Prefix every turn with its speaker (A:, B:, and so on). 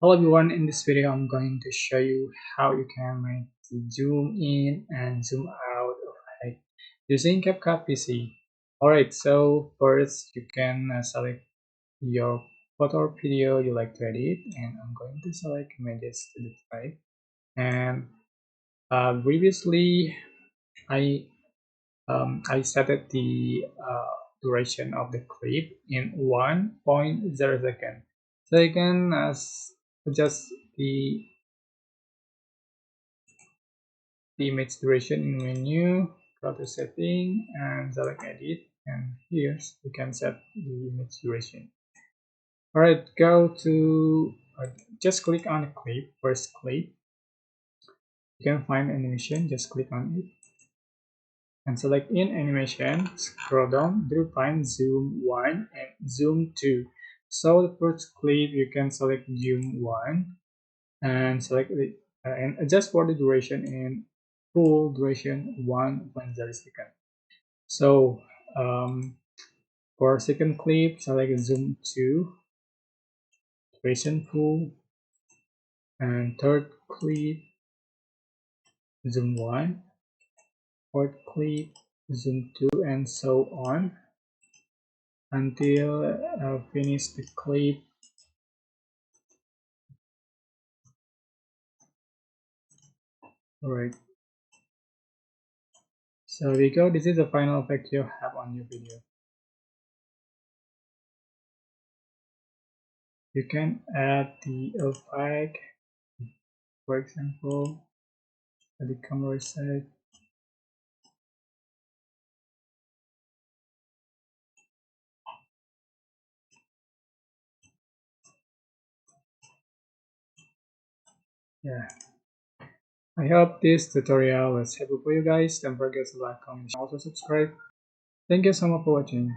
A: Hello everyone, in this video I'm going to show you how you can make the zoom in and zoom out of height using CapCut PC. Alright, so first you can select your photo or video you like to edit, and I'm going to select images to the right. And previously I set the duration of the clip in 1.0 second, so you can adjust the image duration in menu, go to setting and select edit, and here you can set the image duration. Alright, go to just click on the clip, first clip. You can find animation, just click on it and select in animation, scroll down to find zoom 1 and zoom 2. So the first clip you can select zoom 1 and select it and adjust for the duration in full duration 1.0 second. So for second clip, select zoom 2, duration full, and third clip, zoom 1, fourth clip, zoom 2, and so on until finish the clip. Alright, so there you go. This is the final effect you have on your video. You can add the effect, for example, at the camera side. Yeah, I hope this tutorial was helpful for you guys. Don't forget to like, comment, and also subscribe. Thank you so much for watching.